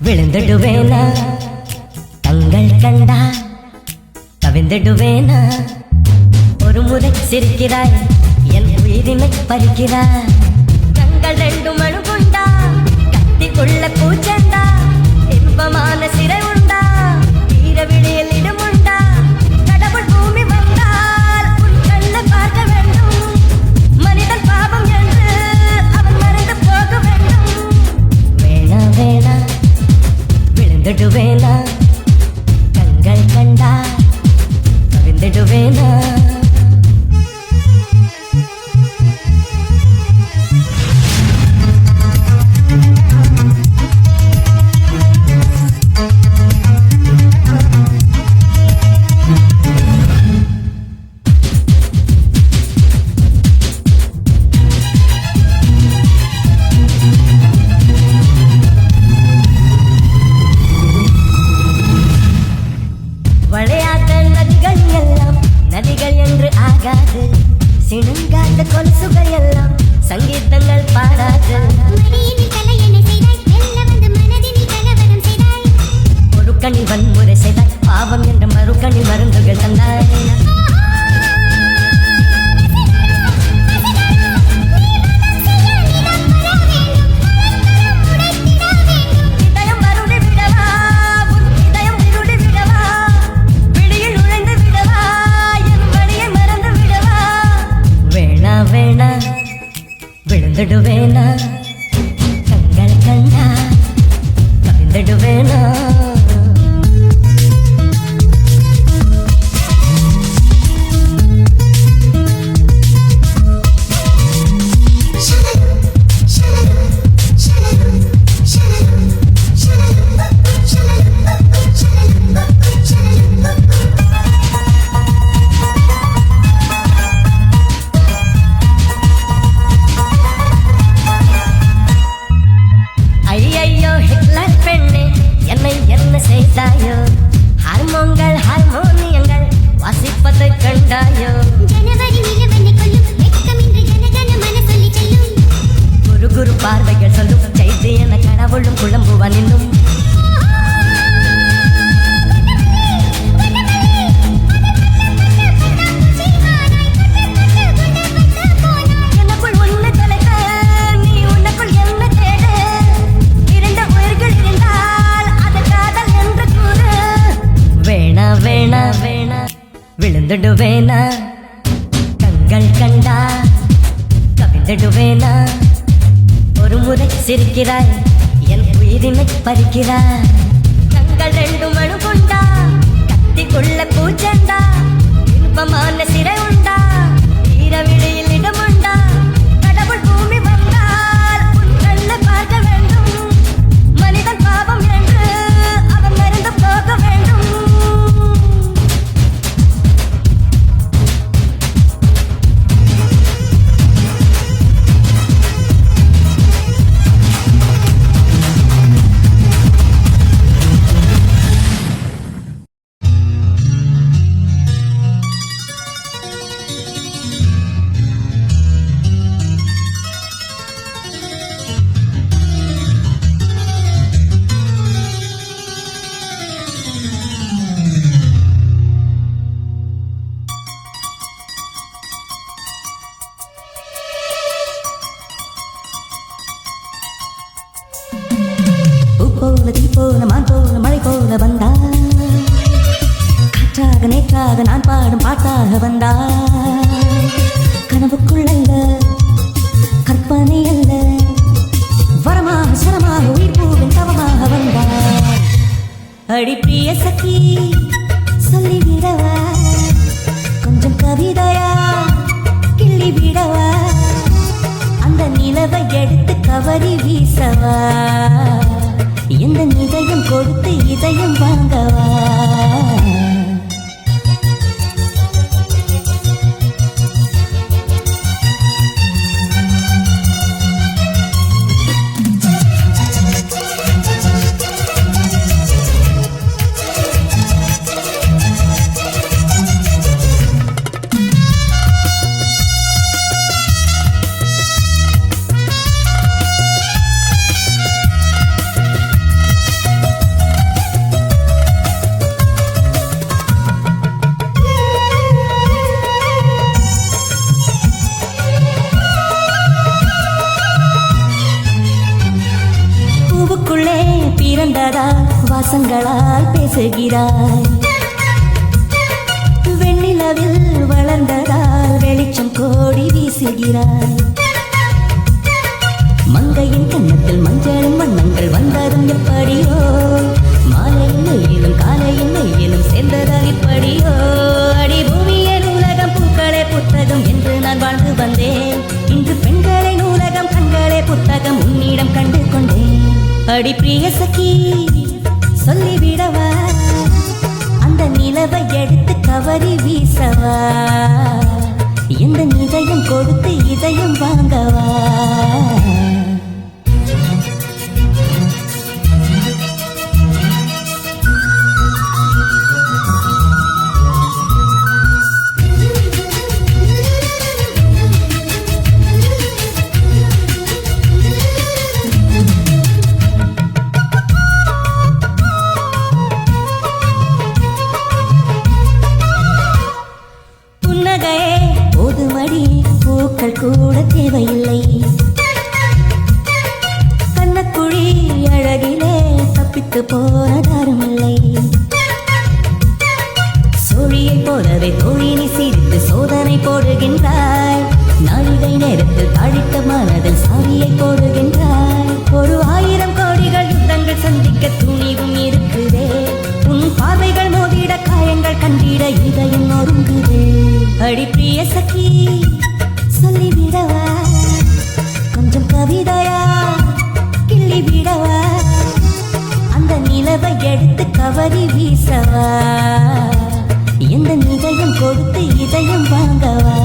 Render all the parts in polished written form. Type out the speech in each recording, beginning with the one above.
விழுந்துடுவேனா கண்கள் கண்டா கவிழ்ந்துடுவேனா ஒரு முறை சிரிக்கிறாய் என் உயிரினை பறிக்கிறாய் கண்கள் ரெண்டு மணு கொண்டா கத்திக்குள்ள பூச்சண்டா இன்பமான சிறை உண்டா வீர விழியில் இடமுண்டா கடவுள் பூமி வந்தால் உன் கண்ணை பார்க்க வேண்டும் மனிதன் பாவம் என்று அவன் மறந்து போக வேண்டும் வேணா வேணா விழுந்துடுவேனா கண்கள் கண்டா கவிழ்ந்துடுவேனா நதிகள் என்று ஆகாது சிணுங்காத கொலுசுகள் எல்லாம் சங்கீதங்கள் பாடாது ஒரு கணி வன்முறை செய்தாய் பாவம் என்ற மறுகணி மருந்துகள் தந்தாய் விழுந்துடுவேனா கண்கள் கண்டா கவிழ்ந்துடுவேனா செய்தாயோ ஹார்மோன்கள் ஹார்மோனியங்கள் வாசிப்பதை கண்டாயோ குரு குரு பார்வைகள் சொல்லும் செய்தி என கடவுளும் குழம்புவான் இன்னும் வேணா வேணா விழுந்துடுவேனா கண்கள் கண்டா கவிழ்ந்துடுவேனா ஒரு முறை சிரிக்கிறாய் என் உயிரினை பறிக்கிறாய் கண்கள் ரெண்டு மணு கொண்டா கத்திக்குள்ள பூச்சண்டா இன்பமான சிறை உண்டா வீர விழியில் இடமுண்டா கடவுள் பூமி வந்தால் உன் கண்ணை பார்க்க வேண்டும் மனிதன் பாவம் என்று அவன் மறந்து போக வேண்டும் தீ போல மான் போல மழை போல வந்தா காற்றாக நேற்றாக நான் பாடும் பாட்டாக வந்தா கனவுக்குள் அல்ல கற்பனை அல்ல வரமாக சரமாக உயிர் பூவின் தவமாக வந்தா அடி பிரிய சகி சொல்லிவிடவா கொஞ்சம் கவிதையா கிள்ளி விடவா அந்த நிலவை எடுத்து கவரி வீசவா எந்த இதயம் கொடுத்து இதயம் வாங்கவா மண்ணுக்குள்ளே பிறந்ததா வாசங்களால் பேசுகிறாய். வெண்ணிலவில் வளர்ந்ததால் வெளிச்சம் கோடி வீசுகிறாய். மங்கையின் கண்ணத்தில் மஞ்சளும் வண்ணங்கள் வந்ததும் எப்படியோ, மாலையின் வெயிலும் காலையின் வெயிலும் சேர்ந்ததால் இப்படியோ. அடி பூமியே நூலகம் பூக்களே புத்தகம் என்று நான் வாழ்ந்து வந்தேன். இன்று பெண்களை நூலகம் கண்களே புத்தகம் உன்னிடம் கண்டு கொண்டேன். அடி பிரிய சகி சொல்லிவிடவா, அந்த நிலவை எடுத்து கவரி வீசவா, எந்த இதயம் கொடுத்து இதயம் வாங்கவா. பூக்கள் கூட தேவையில்லை, கண்ணக்குழி அழகிலே தப்பித்து போனதாருமில்லை. சோழியை போலவே தோழினி சிரித்து சோதனை போடுகின்றாய். நாழிகை நேரத்தில் தாழித்த மனதில் சாவியை போடுகின்றாய். 1000 கோடிகள் யுத்தங்கள் சந்திக்க துணிவும் இருக்குதே. உன் பார்வைகள் மோதிட காயங்கள் கண்டிட இதயம் நொறுங்குதே. அடி பிரிய சகி சொல்லிவிடவா, கொஞ்சம் கவிதையா கிள்ளி விடவா, அந்த நிலவை எடுத்து கவரி வீசவா, எந்த இதயம் கொடுத்து இதயம் வாங்கவா.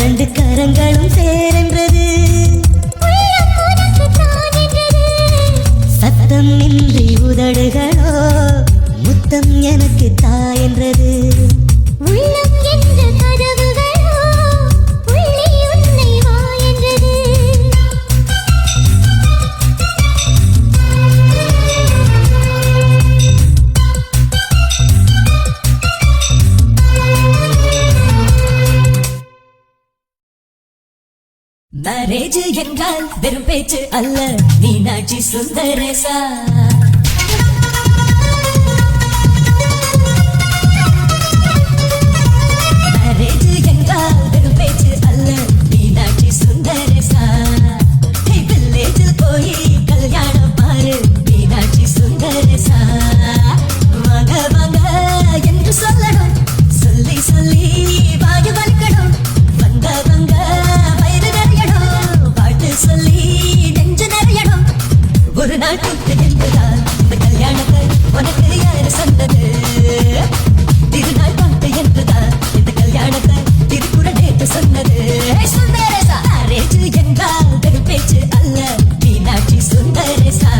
இரண்டு கரங்களும் சேரென்றது, சத்தம் இன்றி உதடுகளோ முத்தம் எனக்கு தாயென்றது. மேரேஜ் என்றால் வெறும் பேச்சு அல்ல, மீனாட்சி சுந்தரேசா. மேரேஜ் என்றால் வெறும் பேச்சு அல்ல, மீனாட்சி சுந்தரேசா. வில்லேஜில் போய் கல்யாணம் பாரு, மீனாட்சி சுந்தரேசா. வாங்க வாங்க என்று சொல்லணும், சொல்லி சொல்லி வாங்கி வலிக்கணும். வந்தவங்க சொல்லி நெஞ்சு நிறையணும். ஒரு நாள் கூத்து என்பதால் இந்த கல்யாணத்தை உனக்கு யாரு சொன்னது? திருநாள் பாட்டு என்றுதான் இந்த கல்யாணத்தை திருக்குற நேற்று சொன்னது. சுந்தரேசா மேரேஜ் என்றால் வெறும் பேச்சு அல்ல, மீனாட்சி சுந்தரேசா.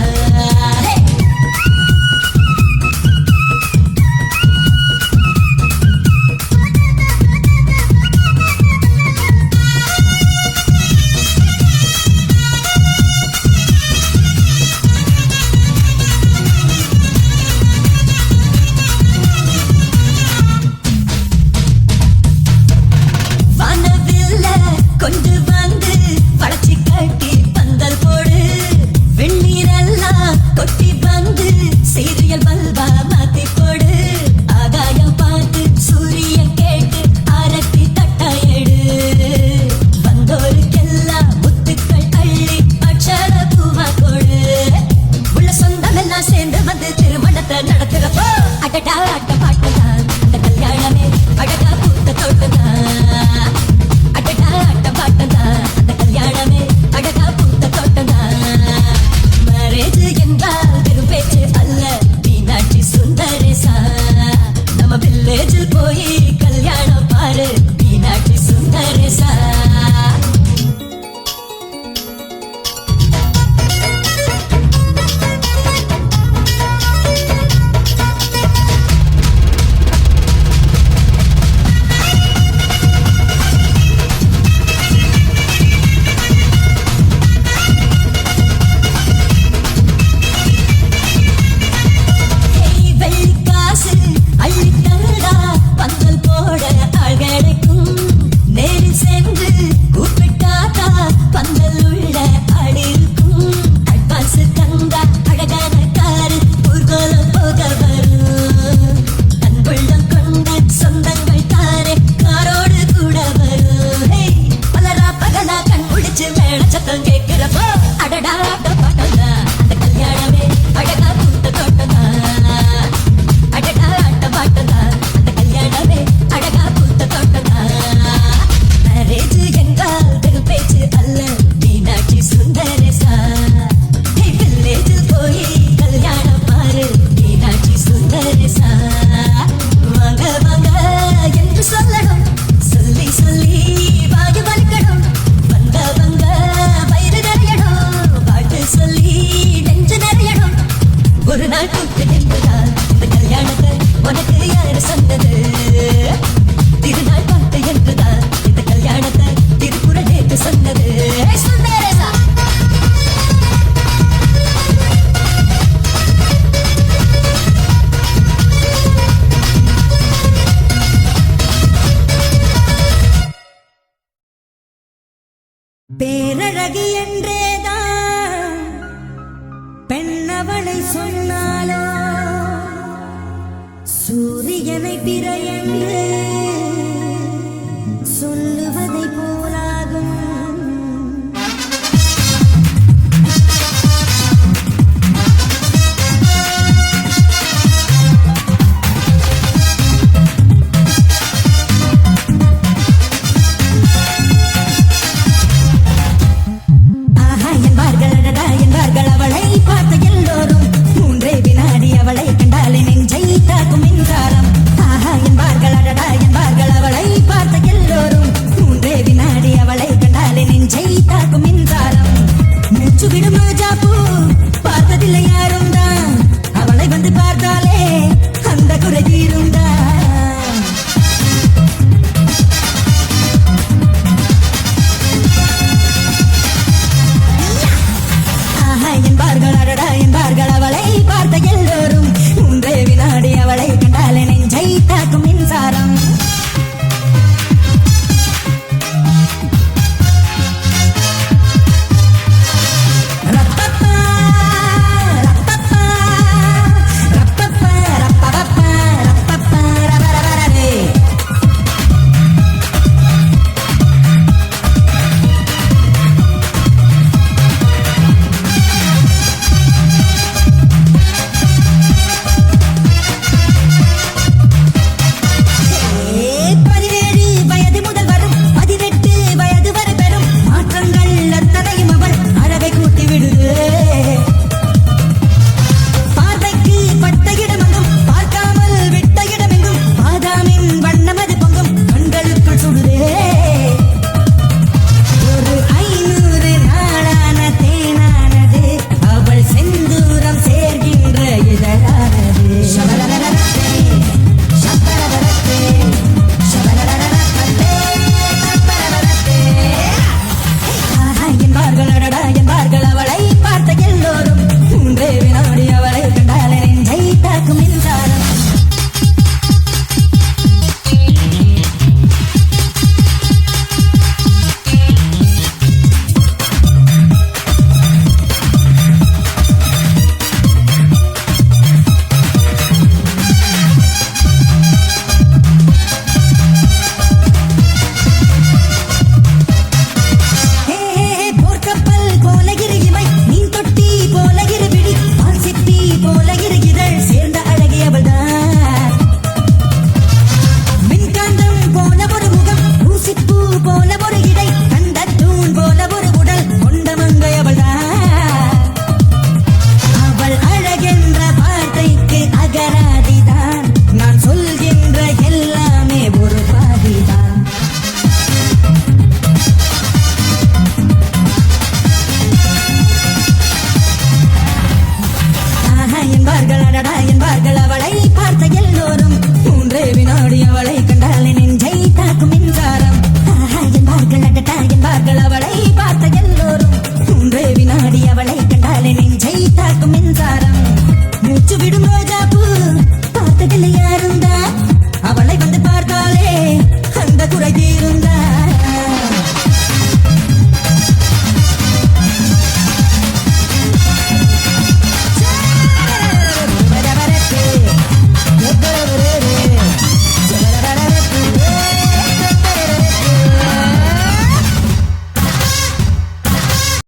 பேரழகி என்றேதான் பெண்ணவளை சொன்னாலோ சூரியனை பிற என்று